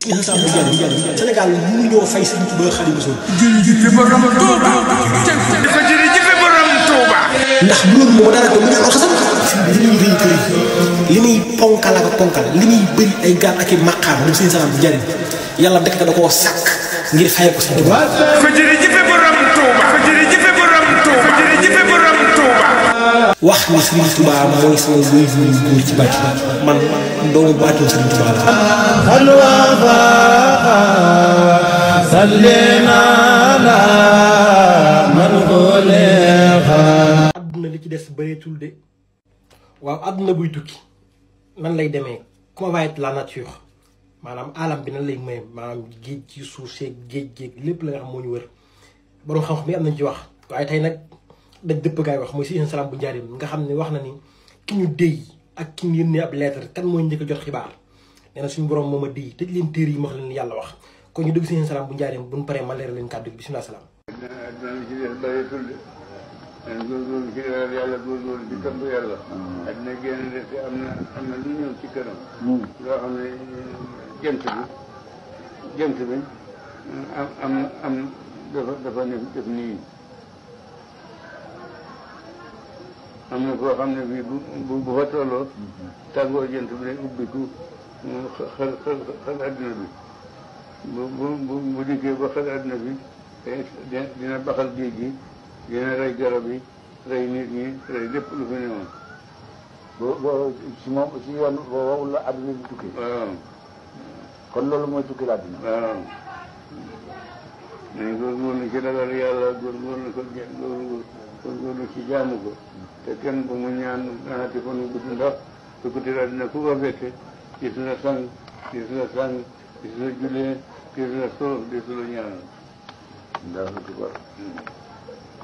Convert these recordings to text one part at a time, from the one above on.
Sénégal mënuñoo fay Sëriñ Tuubaa Xaadimu Rasuul. jërëjëf borom Touba. jërëjëf borom Touba. ndax loolu moo dara ko mu ñaan xasam. li muy rëy kër li muy ponkal ak ponkal li muy bëri ay gaal ak i maqaam moom Sëriñ Salaam bu Njaaréem yàlla dëkk da koo sàkk ngir fay ko Sëriñ Tuubaa. jërëjëf borom Touba. jërëjëf borom Touba. jërëjëf borom Touba. wax ni Sëriñ Tuubaa mooy sama wéy bu góor ci bàcc man doomu baatum Sëriñ Tuubaa la. adduna li ci des bëreetul de waaw adduna buy tukki nan lay demee comment va être la nature maanaam alam bi nan lay maye maanaam géej ci suuf seeg géej lépp la nga xam moo ñu wër borom xam-xam yi am nañ ci wax waaye tey nag daj dëpp gaay wax mooy Sëriñ Salaam bu Njaaréem nga xam ne wax na ni ki ñu déy ak ki ñu yónnee ab lettre kan mooy njëkk a jot xibaar nee na suñu borom moom a déy tëj leen téere yi ma wax leen yàlla wax kon ñu dugg Sëriñ Salaam bu Njaaréem bu ñu paree ma leeral leen kàddu gi bisimilah salaam. góorgóorlu ci yàlla góorgóorlu ci topp yàlla. adduna génn de te am na lu ñëw ci këram. loo xam ne jant bi dafa def nii. am na koo xam ne bii bu fa tolloo tàggoo jant bi day ubbiku xel adduna bi bu dikkee ba xel adduna bi dina baxal géej gi. dina rey garab yi rey nit ñi rey lépp lu fi newoon. boo si moom si yoon boobu la adduna bi tukki. waaw. kon loolu mooy tukki la adduna. waaw. nañ góorgóorlu ci ragal yàlla góorgóorlu ci jaamu ko. te kenn bu mu ñaan naati ko nu gudd ndax tukkuti adduna ku ko fekke ci su la sang ci su la sang ci su la julee ci su la soof di su la ñaanal. ndax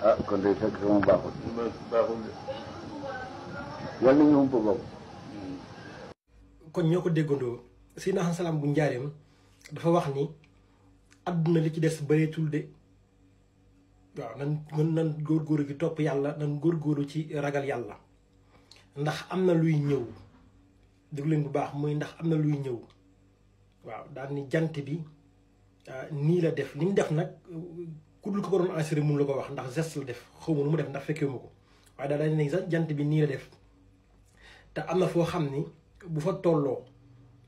ah kon day fekk sama baaxul. baaxul de. yàlla na ñu ko bokk. kon ñoo ko déggandoo Sëriñ Salaam bu Njaaréem dafa wax ni adduna li ci des bëreetul de waaw nan góorgóorlu gi topp yàlla nan góorgóorlu ci ragal yàlla ndax am na luy ñëw déglu leen bu baax muy ndax am na luy ñëw waaw daal ni jant bi nii la def li mu def nag. ku dul ko ko doon assuré mun la ko wax ndax geste la def xaw ma nu mu def ndax fekkee ma ko waaye daal dañu ne sax jant bi nii la def te am na foo xam ni bu fa tolloo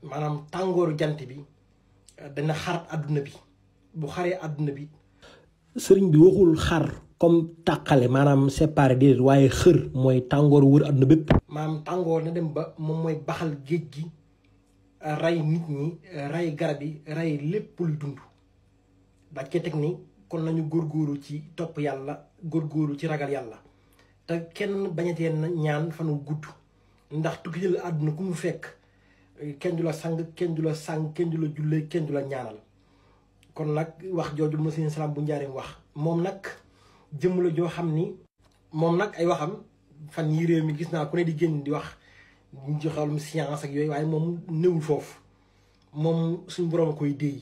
maanaam tàngooru jant bi dana xar àdduna bi bu xaree àdduna bi. sëriñ bi waxul xar comme tàqale maanaam séparé déedéet waaye xër mooy tàngoor wër àdduna bépp. maanaam tàngoor na dem ba moom mooy baxal géej gi rey nit ñi rey garab yi rey lépp luy dund daa cee teg ni. kon nañu góorgóorlu ci topp yàlla góorgóorlu ci ragal yàlla te kenn bañatee ñaan fanu gudd ndax tukki jël àdduna ku mu fekk kenn du la sang kenn du la sang kenn du la jullee kenn du la ñaanal kon nag wax jooju ma Sëriñ Salaam bu Njaaréem wax moom nag jëmm la joo xam ni moom nag ay waxam fan yi réew mi gis naa ku ne di génn di wax ñu ci xelum science ak yooyu waaye moom néewul foofu moom suñu borom a koy déey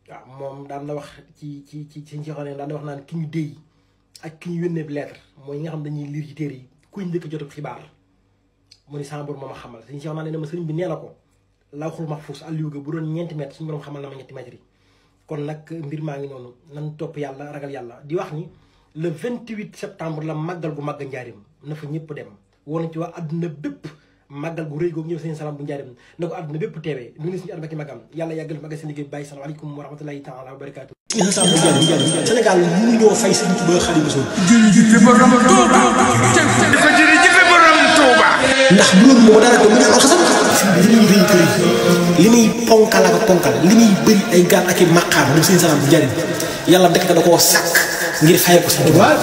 waaw moom daan na wax ci xam ne daan na wax naan ki ñu déy ak ki ñu yónnee lettre mooy ñi nga xam dañuy lire ci téere yi kuy njëkk jot xibaar mu ni sama borom ma xamal suñu si wax naa ne ma sëriñ bi nee na ko lawhul mahfuus àlliwu ga bu doon ñeenti mètres suñu borom xamal na ma ñetti mètres yi kon nag mbir maa ngi noonu nan topp yàlla ragal yàlla di wax ni le 28 septembre la màggal gu màgg Njaaréem na fa ñëpp dem woon nañ ci wax àdduna bépp màggal gu rëy googu ñëw Sëriñ Salaam bu Njaaréem na ko àdduna bépp teewee ñu ngi suñu at ba ki magam yàlla yàggal magal seen liggéey bàyyi salaamaaleykum wa rahmatulahi taala wa barakaatu. Sénégal mënuñoo fay Sëriñ Tuubaa Xaadimu Rasuul. jërëjëf borom Touba. jërëjëf borom Touba. ndax loolu moo dara ko mu ñaan xasam. li muy rëy kër li muy ponkal ak ponkal li muy bëri ay gaal ak i maqaam moom Sëriñ Salaam bu Njaaréem yàlla dëkk da koo sàkk ngir fay ko Sëriñ Tuubaa.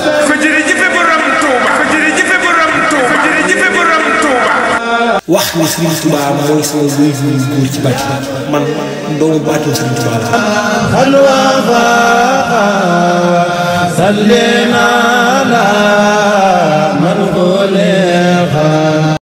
jërëjëf borom Touba. jërëjëf borom Touba. jërëjëf borom Touba. wax ni Sëriñ Tuubaa mooy sama wéy bu góor ci bàcc man doomu baatum Sëriñ Tuubaa la.